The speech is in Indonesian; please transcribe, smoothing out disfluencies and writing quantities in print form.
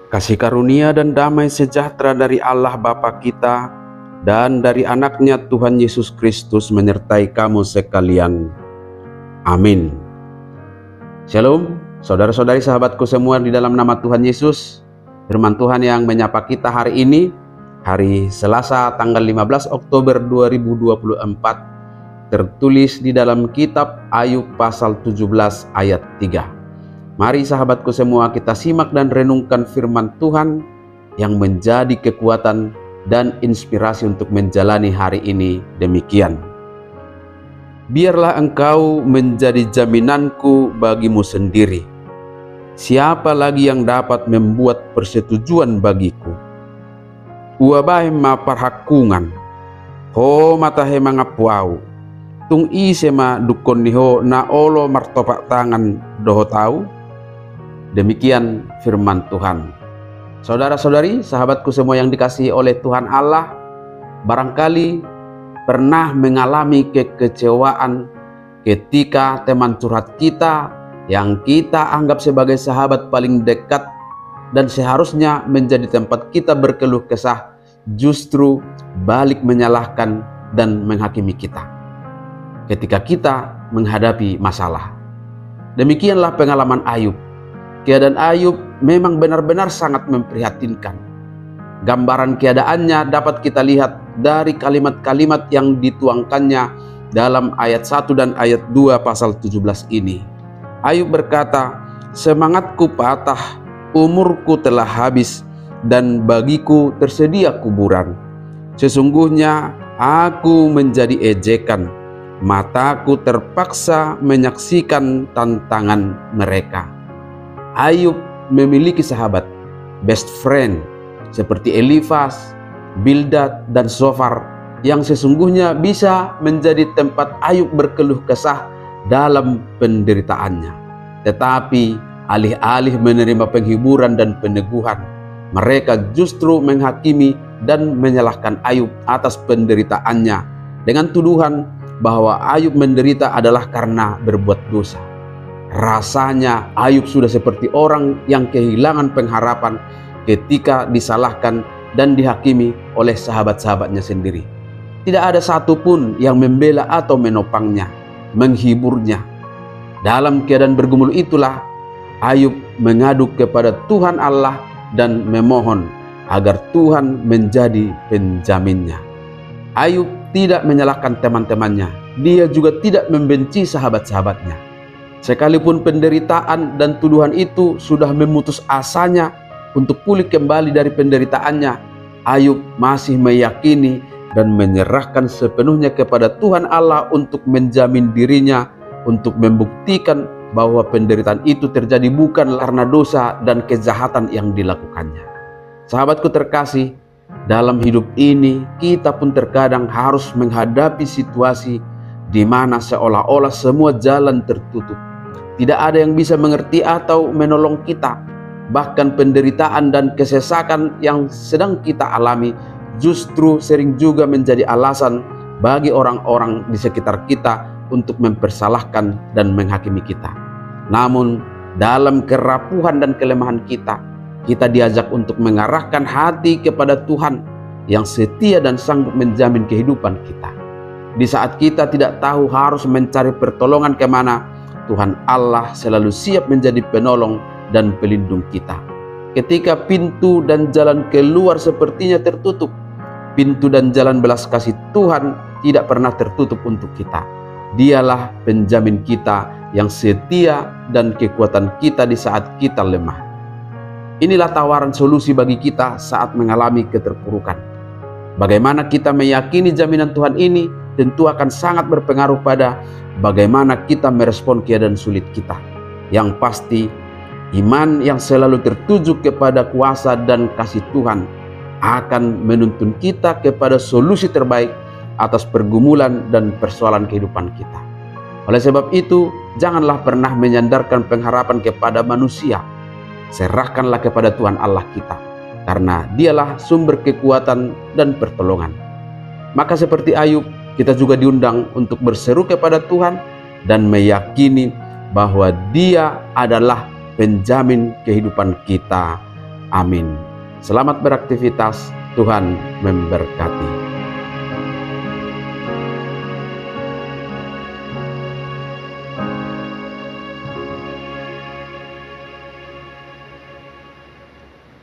Kasih karunia dan damai sejahtera dari Allah Bapa kita dan dari anaknya Tuhan Yesus Kristus menyertai kamu sekalian. Amin. Shalom, saudara-saudari sahabatku semua di dalam nama Tuhan Yesus. Firman Tuhan yang menyapa kita hari ini, hari Selasa tanggal 15 Oktober 2024, tertulis di dalam kitab Ayub pasal 17 ayat 3. Mari sahabatku semua kita simak dan renungkan firman Tuhan yang menjadi kekuatan dan inspirasi untuk menjalani hari ini demikian. Biarlah engkau menjadi jaminanku bagimu sendiri. Siapa lagi yang dapat membuat persetujuan bagiku? Uabahe ma parhakungan, ho matahe mangapuau, tung isema dukon niho na olo martopak tangan doho tahu. Demikian firman Tuhan. Saudara-saudari, sahabatku semua yang dikasihi oleh Tuhan Allah, barangkali pernah mengalami kekecewaan ketika teman curhat kita yang kita anggap sebagai sahabat paling dekat dan seharusnya menjadi tempat kita berkeluh kesah, justru balik menyalahkan dan menghakimi kita ketika kita menghadapi masalah. Demikianlah pengalaman Ayub. Keadaan Ayub memang benar-benar sangat memprihatinkan. Gambaran keadaannya dapat kita lihat dari kalimat-kalimat yang dituangkannya dalam ayat 1 dan ayat 2 pasal 17 ini. Ayub berkata, "Semangatku patah, umurku telah habis, dan bagiku tersedia kuburan. Sesungguhnya aku menjadi ejekan, mataku terpaksa menyaksikan tantangan mereka." Ayub memiliki sahabat, best friend, seperti Elifas, Bildad, dan Zofar, yang sesungguhnya bisa menjadi tempat Ayub berkeluh kesah dalam penderitaannya. Tetapi alih-alih menerima penghiburan dan peneguhan, mereka justru menghakimi dan menyalahkan Ayub atas penderitaannya dengan tuduhan bahwa Ayub menderita adalah karena berbuat dosa. Rasanya Ayub sudah seperti orang yang kehilangan pengharapan ketika disalahkan dan dihakimi oleh sahabat-sahabatnya sendiri. Tidak ada satupun yang membela atau menopangnya, menghiburnya. Dalam keadaan bergumul itulah Ayub mengadu kepada Tuhan Allah dan memohon agar Tuhan menjadi penjaminnya. Ayub tidak menyalahkan teman-temannya. Dia juga tidak membenci sahabat-sahabatnya. Sekalipun penderitaan dan tuduhan itu sudah memutus asanya untuk pulih kembali dari penderitaannya, Ayub masih meyakini dan menyerahkan sepenuhnya kepada Tuhan Allah untuk menjamin dirinya, untuk membuktikan bahwa penderitaan itu terjadi bukan karena dosa dan kejahatan yang dilakukannya. Sahabatku terkasih, dalam hidup ini kita pun terkadang harus menghadapi situasi di mana seolah-olah semua jalan tertutup. Tidak ada yang bisa mengerti atau menolong kita. Bahkan penderitaan dan kesesakan yang sedang kita alami justru sering juga menjadi alasan bagi orang-orang di sekitar kita untuk mempersalahkan dan menghakimi kita. Namun dalam kerapuhan dan kelemahan kita diajak untuk mengarahkan hati kepada Tuhan yang setia dan sanggup menjamin kehidupan kita. Di saat kita tidak tahu harus mencari pertolongan kemana, Tuhan Allah selalu siap menjadi penolong dan pelindung kita. Ketika pintu dan jalan keluar sepertinya tertutup, pintu dan jalan belas kasih Tuhan tidak pernah tertutup untuk kita. Dialah penjamin kita yang setia dan kekuatan kita di saat kita lemah. Inilah tawaran solusi bagi kita saat mengalami keterpurukan. Bagaimana kita meyakini jaminan Tuhan ini tentu akan sangat berpengaruh pada bagaimana kita merespon keadaan sulit kita. Yang pasti, iman yang selalu tertuju kepada kuasa dan kasih Tuhan akan menuntun kita kepada solusi terbaik atas pergumulan dan persoalan kehidupan kita. Oleh sebab itu, janganlah pernah menyandarkan pengharapan kepada manusia. Serahkanlah kepada Tuhan Allah kita, karena Dialah sumber kekuatan dan pertolongan. Maka seperti Ayub, kita juga diundang untuk berseru kepada Tuhan dan meyakini bahwa Dia adalah penjamin kehidupan kita. Amin. Selamat beraktivitas, Tuhan memberkati.